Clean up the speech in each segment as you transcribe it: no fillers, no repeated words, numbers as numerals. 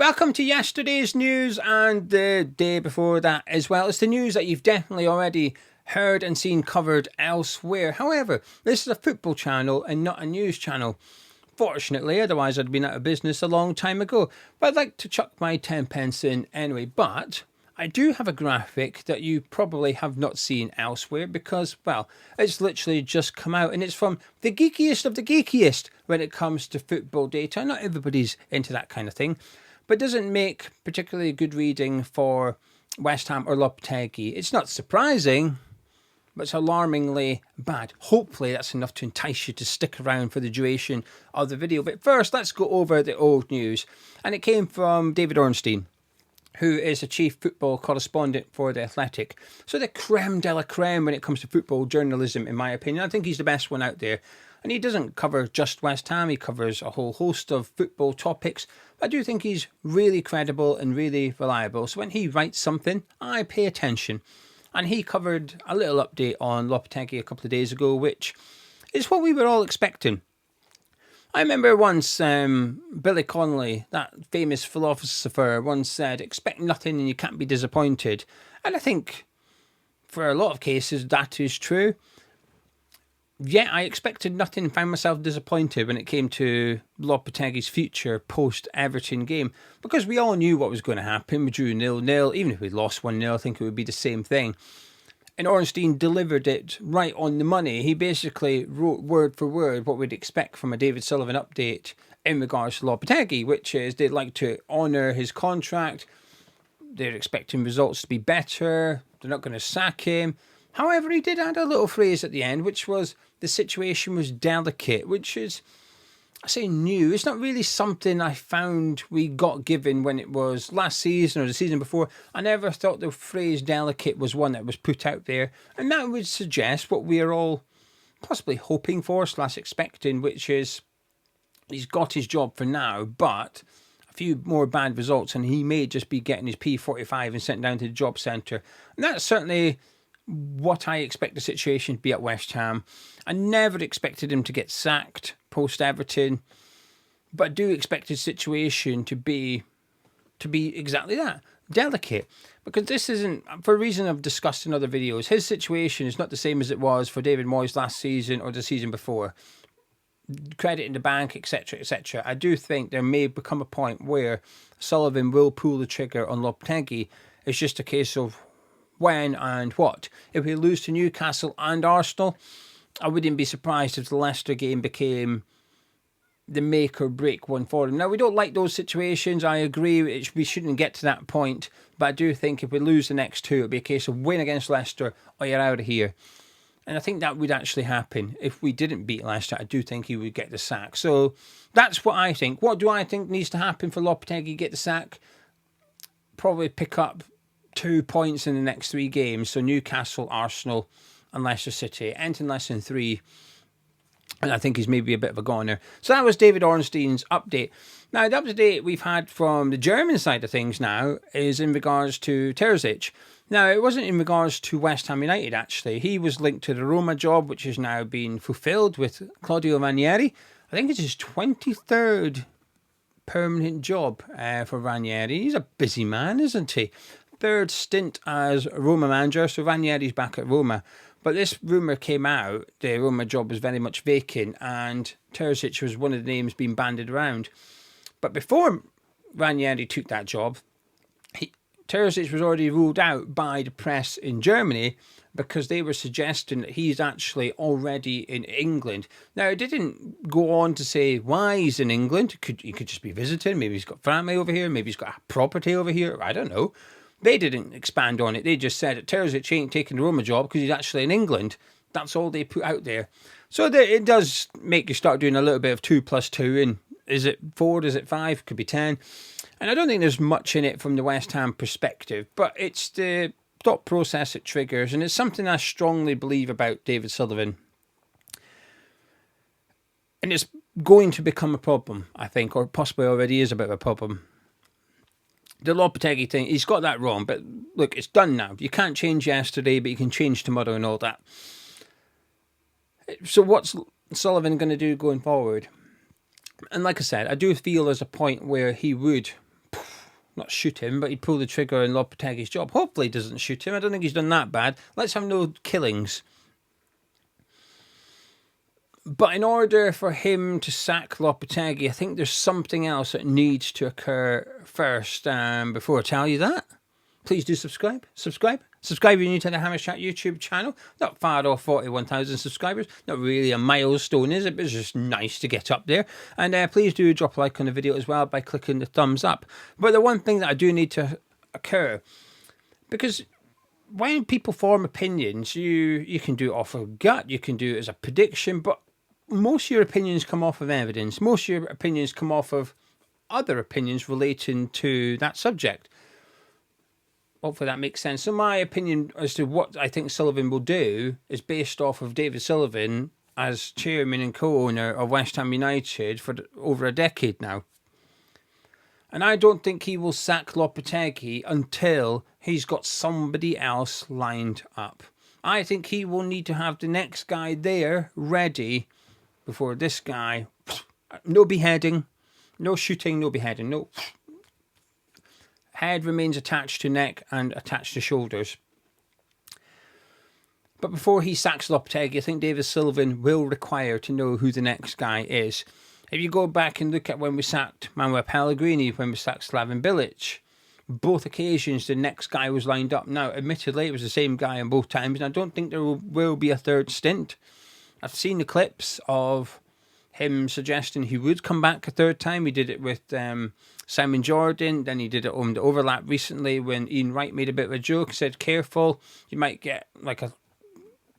Welcome to yesterday's news and the day before that as well. It's the news that you've definitely already heard and seen covered elsewhere. However, this is a football channel and not a news channel. Fortunately, otherwise I'd been out of business a long time ago. But I'd like to chuck my 10 pence in anyway. But I do have a graphic that you probably have not seen elsewhere because, well, it's literally just come out and it's from the geekiest of the geekiest when it comes to football data. Not everybody's into that kind of thing, but doesn't make particularly good reading for West Ham or Lopetegui. It's not surprising, but it's alarmingly bad. Hopefully that's enough to entice you to stick around for the duration of the video. But first, let's go over the old news. And it came from David Ornseitn, who is a chief football correspondent for The Athletic. So the creme de la creme when it comes to football journalism, in my opinion. I think he's the best one out there. And he doesn't cover just West Ham, he covers a whole host of football topics. But I do think he's really credible and really reliable. So when he writes something, I pay attention. And he covered a little update on Lopetegui a couple of days ago, which is what we were all expecting. I remember once Billy Connolly, that famous philosopher, once said, expect nothing and you can't be disappointed. And I think for a lot of cases that is true. Yeah, I expected nothing and found myself disappointed when it came to Lopetegui's future post-Everton game. Because we all knew what was going to happen. We drew 0-0. Even if we lost 1-0, I think it would be the same thing. And Ornstein delivered it right on the money. He basically wrote word for word what we'd expect from a David Sullivan update in regards to Lopetegui, which is they'd like to honour his contract. They're expecting results to be better. They're not going to sack him. However, he did add a little phrase at the end, which was the situation was delicate, which is, I say new. It's not really something I found we got given when it was last season or the season before. I never thought the phrase delicate was one that was put out there. And that would suggest what we are all possibly hoping for / expecting, which is he's got his job for now, but a few more bad results and he may just be getting his P45 and sent down to the job centre. And that's certainly what I expect the situation to be at West Ham. I never expected him to get sacked post-Everton, but I do expect his situation to be exactly that, delicate. Because this isn't, for a reason I've discussed in other videos, his situation is not the same as it was for David Moyes last season or the season before. Credit in the bank, etc., etc. I do think there may become a point where Sullivan will pull the trigger on Lopetegui. It's just a case of when and what. If we lose to Newcastle and Arsenal, I wouldn't be surprised if the Leicester game became the make or break one for them. Now, we don't like those situations. I agree we shouldn't get to that point. But I do think if we lose the next two, it'll be a case of win against Leicester or you're out of here. And I think that would actually happen. If we didn't beat Leicester, I do think he would get the sack. So that's what I think. What do I think needs to happen for Lopetegui to get the sack? Probably pick up 2 points in the next 3 games. So Newcastle, Arsenal and Leicester City. Anything less than 3. And I think he's maybe a bit of a goner. So that was David Ornstein's update. Now, the update we've had from the German side of things now is in regards to Terzic. Now, it wasn't in regards to West Ham United, actually. He was linked to the Roma job, which has now been fulfilled with Claudio Ranieri. I think it's his 23rd permanent job for Ranieri. He's a busy man, isn't he? 3rd stint as Roma manager, so Ranieri's back at Roma. But this rumour came out, the Roma job was very much vacant and Terzic was one of the names being bandied around. But before Ranieri took that job, Terzic was already ruled out by the press in Germany because they were suggesting that he's actually already in England. Now, it didn't go on to say why he's in England. He could just be visiting. Maybe he's got family over here. Maybe he's got a property over here. I don't know. They didn't expand on it. They just said that Terzic ain't taking the Roma job because he's actually in England. That's all they put out there. So it does make you start doing a little bit of 2 + 2. And is it 4? Is it 5? Could be 10. And I don't think there's much in it from the West Ham perspective. But it's the thought process it triggers. And it's something I strongly believe about David Sullivan. And it's going to become a problem, I think. Or possibly already is a bit of a problem. The Lopetegui thing, he's got that wrong, but look, it's done now. You can't change yesterday, but you can change tomorrow and all that. So what's Sullivan going to do going forward? And like I said, I do feel there's a point where he would not shoot him, but he'd pull the trigger on Lopetegui's job. Hopefully he doesn't shoot him. I don't think he's done that bad. Let's have no killings. But in order for him to sack Lopetegui, I think there's something else that needs to occur first. Before I tell you that, please do subscribe. Subscribe if you're new to the Hammer Chat YouTube channel. Not far off 41,000 subscribers. Not really a milestone, is it? But it's just nice to get up there. And please do drop a like on the video as well by clicking the thumbs up. But the one thing that I do need to occur, because when people form opinions, you can do it off of gut, you can do it as a prediction, but most of your opinions come off of evidence. Most of your opinions come off of other opinions relating to that subject. Hopefully that makes sense. So my opinion as to what I think Sullivan will do is based off of David Sullivan as chairman and co-owner of West Ham United for over a decade now. And I don't think he will sack Lopetegui until he's got somebody else lined up. I think he will need to have the next guy there ready before this guy. No beheading, no shooting, no beheading, no. Head remains attached to neck and attached to shoulders. But before he sacks Lopetegui, I think David Sullivan will require to know who the next guy is. If you go back and look at when we sacked Manuel Pellegrini, when we sacked Slaven Bilic, both occasions the next guy was lined up. Now, admittedly, it was the same guy on both times, and I don't think there will be a third stint. I've seen the clips of him suggesting he would come back a third time. He did it with Simon Jordan. Then he did it on the overlap recently when Ian Wright made a bit of a joke. He said, careful, you might get like a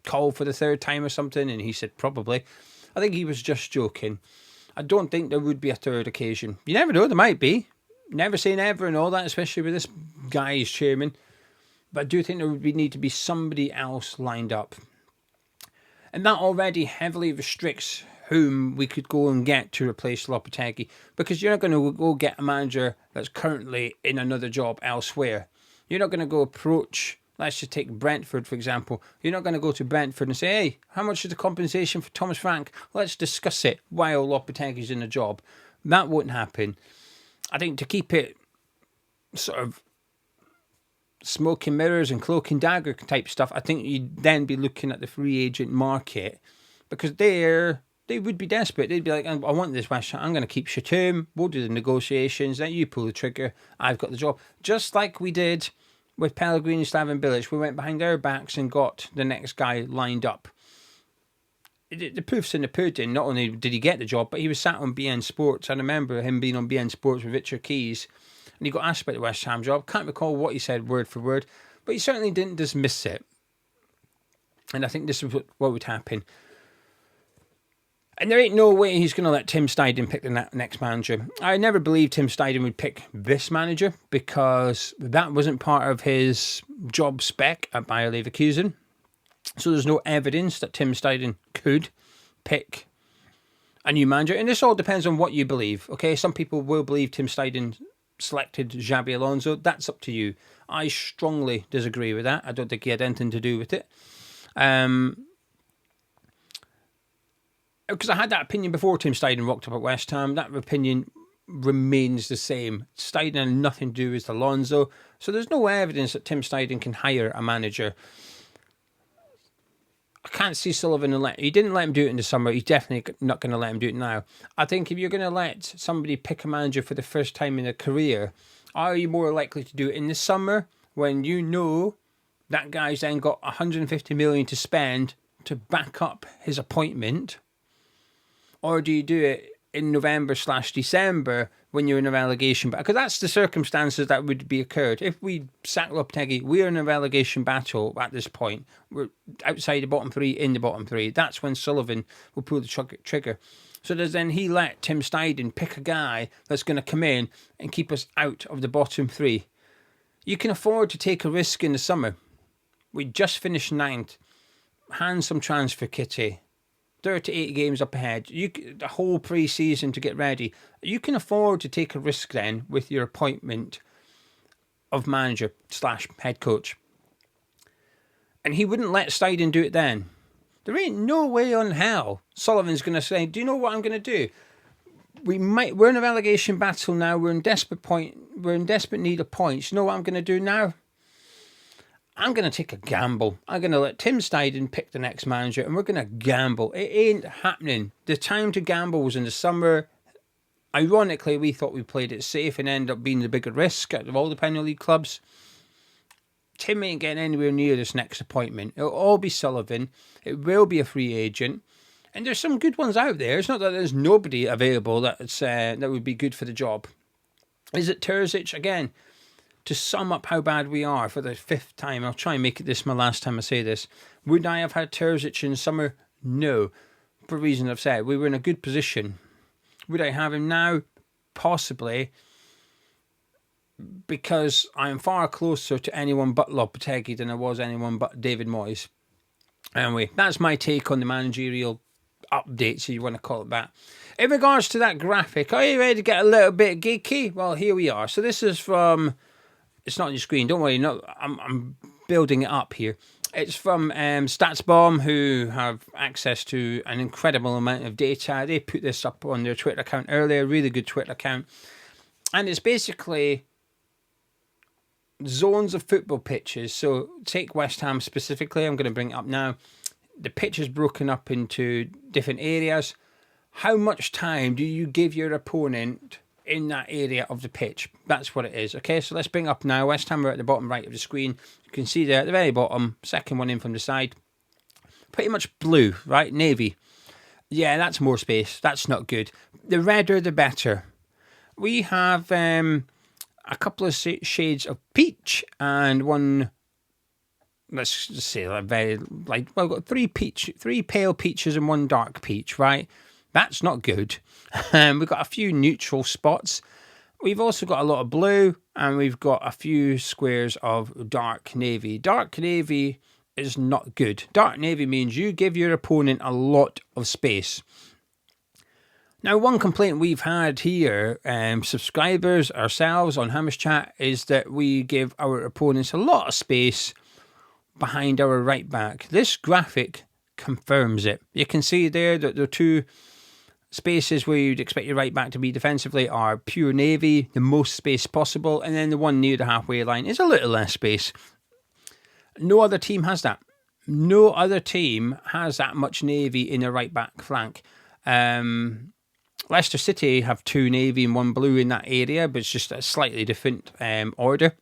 call for the third time or something. And he said, probably. I think he was just joking. I don't think there would be a third occasion. You never know, there might be. Never say never and all that, especially with this guy as chairman. But I do think there would need to be somebody else lined up. And that already heavily restricts whom we could go and get to replace Lopetegui, because you're not going to go get a manager that's currently in another job elsewhere. You're not going to go approach, let's just take Brentford, for example. You're not going to go to Brentford and say, hey, how much is the compensation for Thomas Frank? Let's discuss it while Lopetegui's in the job. That won't happen. I think to keep it sort of smoke and mirrors and cloak and dagger type stuff, I think you'd then be looking at the free agent market, because they would be desperate. They'd be like, I want this West Ham. I'm going to keep Shatum. We'll do the negotiations. Then you pull the trigger. I've got the job. Just like we did with Pellegrini and Slaven Bilic. We went behind their backs and got the next guy lined up. The proof's in the pudding. Not only did he get the job, but he was sat on BN Sports. I remember him being on BN Sports with Richard Keys. And he got asked about the West Ham job. Can't recall what he said word for word. But he certainly didn't dismiss it. And I think this is what would happen. And there ain't no way he's going to let Tim Steidten pick the next manager. I never believed Tim Steidten would pick this manager, because that wasn't part of his job spec at Bayer Leverkusen. So there's no evidence that Tim Steidten could pick a new manager. And this all depends on what you believe, okay? Some people will believe Tim Steidten selected Xabi Alonso. That's up to you. I strongly disagree with that. I don't think he had anything to do with it. Because I had that opinion before Tim Steidten rocked up at West Ham. That opinion remains the same. Steidten had nothing to do with Alonso. So there's no evidence that Tim Steidten can hire a manager. I can't see Sullivan he didn't let him do it in the summer. He's definitely not going to let him do it now. I think if you're going to let somebody pick a manager for the first time in their career, are you more likely to do it in the summer when you know that guy's then got 150 million to spend to back up his appointment? Or do you do it in November/December when you're in a relegation battle? Because that's the circumstances that would be occurred. If we sack Lopetegui, we're in a relegation battle at this point. We're outside the bottom three, in the bottom three. That's when Sullivan will pull the trigger. So does then he let Tim Steidten pick a guy that's going to come in and keep us out of the bottom three? You can afford to take a risk in the summer. We just finished 9th. Hand some transfer kitty. 38 games up ahead, the whole pre-season to get ready. You can afford to take a risk then with your appointment of manager/head coach. And he wouldn't let Steidten do it then. There ain't no way on hell Sullivan's going to say, do you know what I'm going to do? We're in a relegation battle now. We're in desperate need of points. You know what I'm going to do now? I'm going to take a gamble. I'm going to let Tim Steidten pick the next manager, and we're going to gamble. It ain't happening. The time to gamble was in the summer. Ironically, we thought we played it safe and ended up being the bigger risk out of all the Premier League clubs. Tim ain't getting anywhere near this next appointment. It'll all be Sullivan. It will be a free agent. And there's some good ones out there. It's not that there's nobody available that would be good for the job. Is it Terzic? Again, to sum up how bad we are for the 5th time, I'll try and make it this my last time I say this. Would I have had Terzic in the summer? No. For the reason I've said. We were in a good position. Would I have him now? Possibly. Because I am far closer to anyone but Lopetegui than I was anyone but David Moyes. Anyway, that's my take on the managerial update, so you want to call it that. In regards to that graphic, are you ready to get a little bit geeky? Well, here we are. So this is from... It's not on your screen, don't worry. No, I'm building it up here. It's from StatsBomb, who have access to an incredible amount of data. They put this up on their Twitter account earlier, really good Twitter account. And it's basically zones of football pitches. So take West Ham specifically, I'm going to bring it up now. The pitch is broken up into different areas. How much time do you give your opponent in that area of the pitch? That's what it is. Okay, so let's bring up now. West Ham are at the bottom right of the screen. You can see there at the very bottom, second one in from the side. Pretty much blue, right? Navy. Yeah, that's more space. That's not good. The redder, the better. We have a couple of shades of peach and one... Let's just say we've got three pale peaches and one dark peach, right? That's not good. We've got a few neutral spots. We've also got a lot of blue, and we've got a few squares of dark navy. Dark navy is not good. Dark navy means you give your opponent a lot of space. Now, one complaint we've had here, subscribers, ourselves on Hamish Chat, is that we give our opponents a lot of space behind our right back. This graphic confirms it. You can see there that the two spaces where you'd expect your right back to be defensively are pure navy, the most space possible, and then the one near the halfway line is a little less space. No other team has that. No other team has that much navy in their right back flank. Leicester City have 2 navy and 1 blue in that area, but it's just a slightly different order.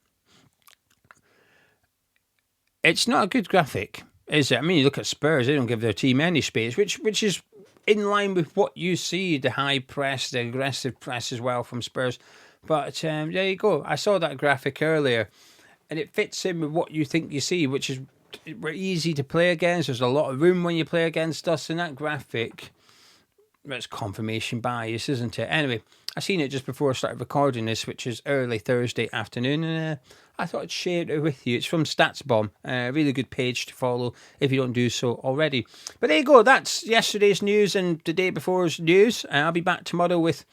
It's not a good graphic, is it? I mean, you look at Spurs, they don't give their team any space, which is in line with what you see, the high press, the aggressive press as well from Spurs. But there you go. I saw that graphic earlier, and it fits in with what you think you see, which is we're easy to play against. There's a lot of room when you play against us, and that graphic, it's confirmation bias, isn't it? Anyway, I seen it just before I started recording this, which is early Thursday afternoon, and I thought I'd share it with you. It's from StatsBomb, a really good page to follow if you don't do so already. But there you go, that's yesterday's news and the day before's news. I'll be back tomorrow with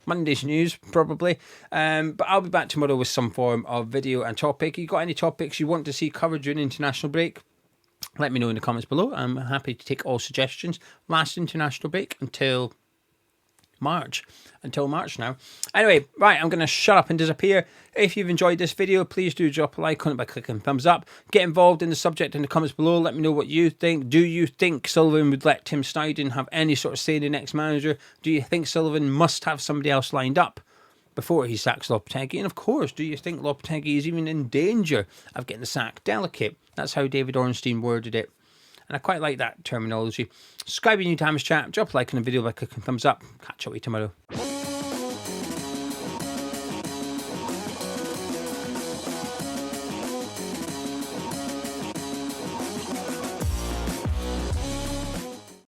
Monday's news, probably. But I'll be back tomorrow with some form of video and topic. You got any topics you want to see covered during international break? Let me know in the comments below. I'm happy to take all suggestions. Last international break until March. Until March now. Anyway, right, I'm going to shut up and disappear. If you've enjoyed this video, please do drop a like on it by clicking thumbs up. Get involved in the subject in the comments below. Let me know what you think. Do you think Sullivan would let Tim Steidten have any sort of say in the next manager? Do you think Sullivan must have somebody else lined up before he sacks Lopetegui? And of course, do you think Lopetegui is even in danger of getting the sack? Delicate. That's how David Ornseitn worded it. And I quite like that terminology. Subscribe if you're new to Hamish Chat. Drop a like on the video by clicking thumbs up. Catch up with you tomorrow.